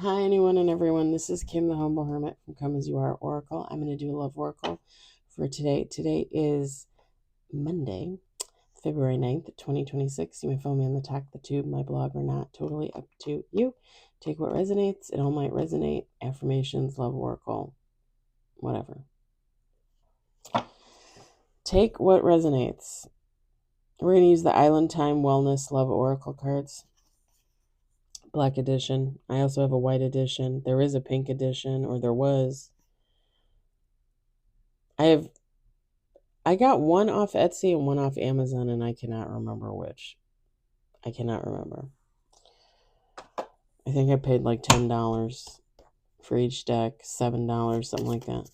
Hi, anyone and everyone. This is Kim, the Humble Hermit from Come As You Are Oracle. I'm going to do a love oracle for today. Today is Monday, February 9th, 2026. You may follow me on the Talk the Tube, my blog, or not. Totally up to you. Take what resonates. It all might resonate. Affirmations, love oracle, whatever. Take what resonates. We're going to use the Island Time Wellness Love Oracle cards. Black edition. I also have a white edition. There is a pink edition, or there was. I got one off Etsy and one off Amazon, and I cannot remember which. I cannot remember. I think I paid like $10 for each deck, $7, something like that.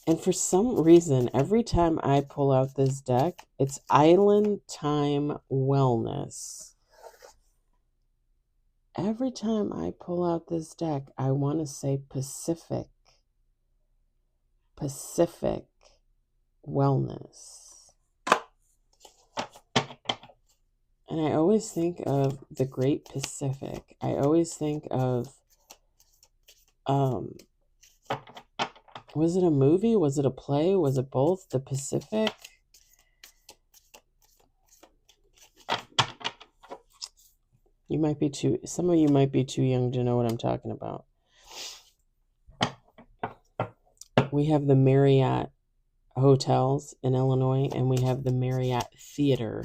And for some reason, every time I pull out this deck, it's Island Time Wellness. Every time I pull out this deck, I want to say Pacific Wellness. And I always think of the Great Pacific. I always think of, was it a movie? Was it a play? Was it both? The Pacific? Some of you might be too young to know what I'm talking about. We have the Marriott hotels in Illinois, and we have the Marriott Theater.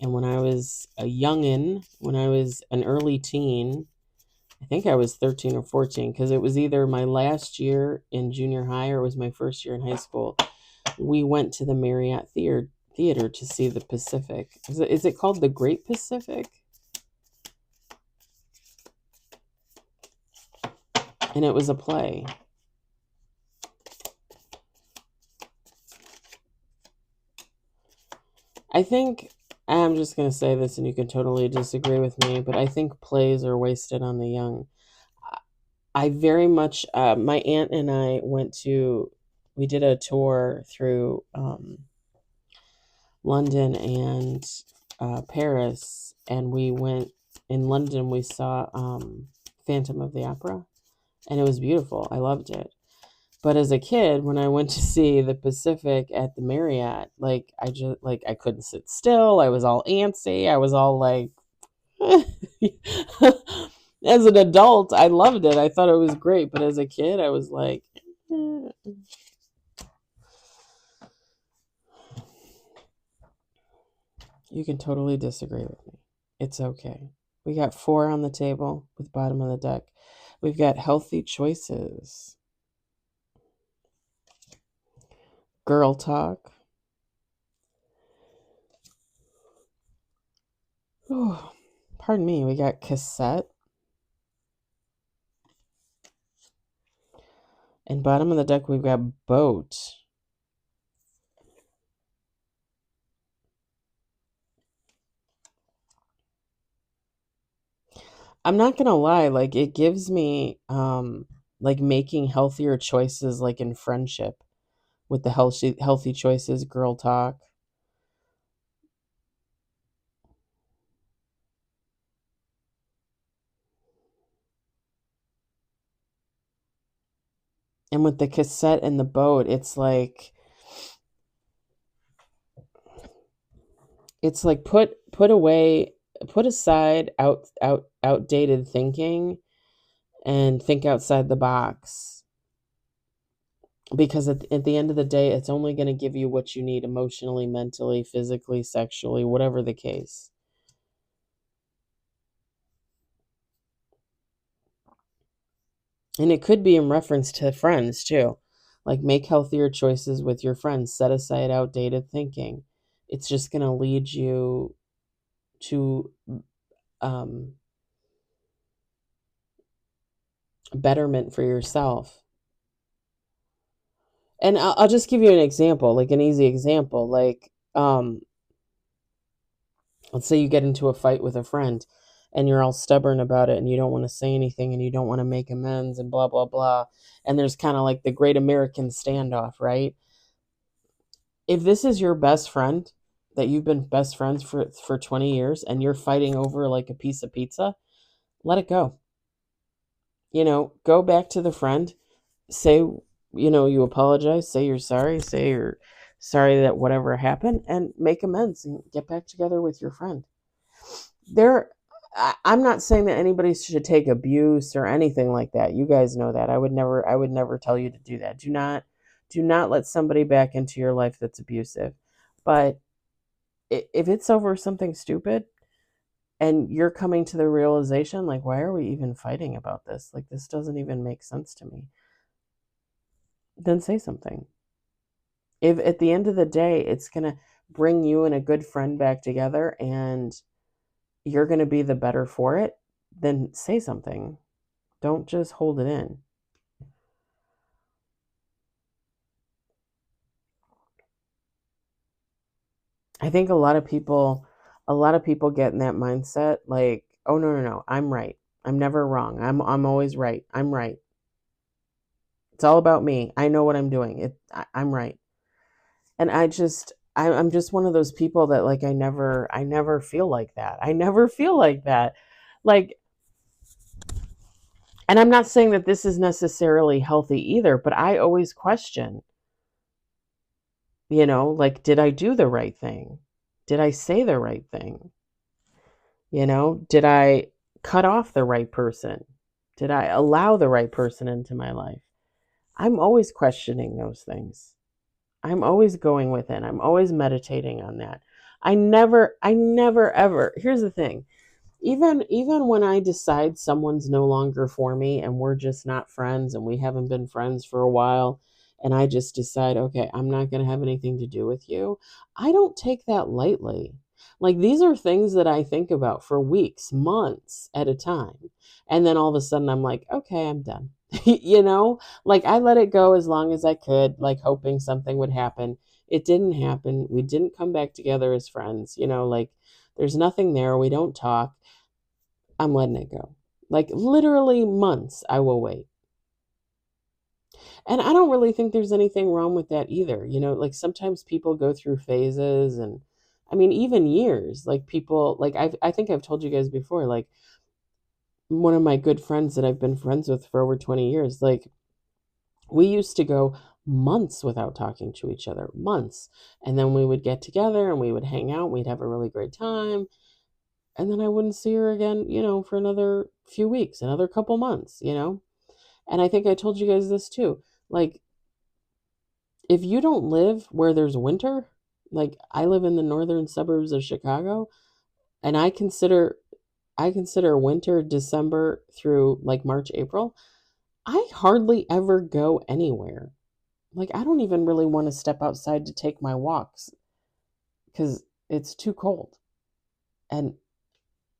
And when I was a youngin', when I was an early teen, I think I was 13 or 14, because it was either my last year in junior high or it was my first year in high school. We went to the Marriott Theater to see the Pacific. Is it called the Great Pacific? And it was a play. I think, I'm just going to say this and you can totally disagree with me, but I think plays are wasted on the young. I very much, my aunt and I we did a tour through London and Paris, and we went, in London we saw Phantom of the Opera, and it was beautiful. I loved it. But as a kid, when I went to see the Pacific at the Marriott, I couldn't sit still. I was all antsy. I was all like, as an adult, I loved it. I thought it was great. But as a kid, I was like, eh. You can totally disagree with me. It's okay. We got 4 on the table with bottom of the deck. We've got healthy choices. Girl talk. Oh, pardon me. We got cassette. And bottom of the deck, we've got boat. I'm not gonna lie, like it gives me like making healthier choices, like in friendship, with the healthy choices, girl talk. And with the cassette and the boat, it's like put aside outdated thinking and think outside the box, because at the end of the day, it's only going to give you what you need emotionally, mentally, physically, sexually, whatever the case. And it could be in reference to friends too. Like, make healthier choices with your friends, set aside outdated thinking. It's just going to lead you to betterment for yourself. And I'll just give you an example, like an easy example. Like, let's say you get into a fight with a friend and you're all stubborn about it and you don't want to say anything and you don't want to make amends and blah, blah, blah. And there's kind of like the great American standoff, right? If this is your best friend that you've been best friends for 20 years and you're fighting over like a piece of pizza, let it go. Go back to the friend, say, you apologize, say you're sorry, say you're sorry that whatever happened, and make amends and get back together with your friend. I'm not saying that anybody should take abuse or anything like that. You guys know that. I would never tell you to do that. Do not let somebody back into your life that's abusive. But if it's over something stupid and you're coming to the realization, like, why are we even fighting about this? Like, this doesn't even make sense to me. Then say something. If at the end of the day, it's going to bring you and a good friend back together and you're going to be the better for it, then say something. Don't just hold it in. I think a lot of people get in that mindset like, oh no, I'm right. I'm never wrong. I'm always right. I'm right. It's all about me. I know what I'm doing. I'm right. And I'm just one of those people that like I never feel like that. I never feel like that. Like, and I'm not saying that this is necessarily healthy either, but I always question, like, did I do the right thing? Did I say the right thing? Did I cut off the right person? Did I allow the right person into my life? I'm always questioning those things. I'm always going within. I'm always meditating on that. I never ever. Here's the thing. Even when I decide someone's no longer for me and we're just not friends and we haven't been friends for a while and I just decide, okay, I'm not going to have anything to do with you, I don't take that lightly. Like, these are things that I think about for weeks, months at a time. And then all of a sudden I'm like, okay, I'm done. Like, I let it go as long as I could, like hoping something would happen. It didn't happen. We didn't come back together as friends, like there's nothing there. We don't talk. I'm letting it go. Like, literally months, I will wait. And I don't really think there's anything wrong with that either. Like, sometimes people go through phases and I mean, even years. Like, people, like, I think I've told you guys before, like, one of my good friends that I've been friends with for over 20 years, like, we used to go months without talking to each other, months. And then we would get together and we would hang out. We'd have a really great time. And then I wouldn't see her again, for another few weeks, another couple months. And I think I told you guys this too. Like, if you don't live where there's winter, like I live in the northern suburbs of Chicago, and I consider winter December through like March, April, I hardly ever go anywhere. Like, I don't even really want to step outside to take my walks because it's too cold. And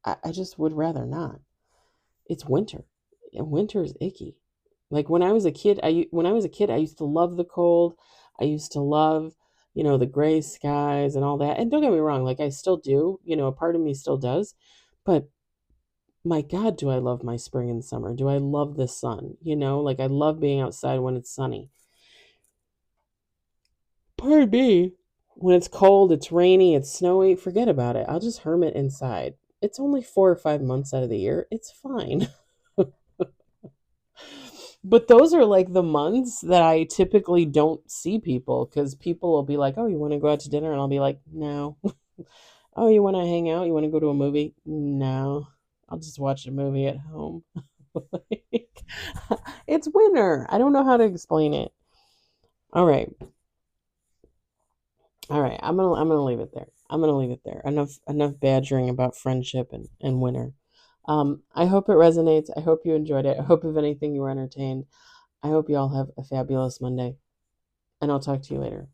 I just would rather not. It's winter. And winter is icky. Like, when I was a kid, I used to love the cold. I used to love, the gray skies and all that. And don't get me wrong, like, I still do. A part of me still does. But my God, do I love my spring and summer? Do I love the sun? Like, I love being outside when it's sunny. Pardon me. When it's cold, it's rainy, it's snowy, forget about it. I'll just hermit inside. It's only 4 or 5 months out of the year. It's fine. But those are like the months that I typically don't see people because people will be like, oh, you want to go out to dinner? And I'll be like, no. Oh, you want to hang out? You want to go to a movie? No. I'll just watch a movie at home. Like, it's winter. I don't know how to explain it. All right. All right. I'm gonna leave it there. I'm gonna leave it there. Enough badgering about friendship and winter. I hope it resonates. I hope you enjoyed it. I hope, if anything, you were entertained. I hope you all have a fabulous Monday, and I'll talk to you later.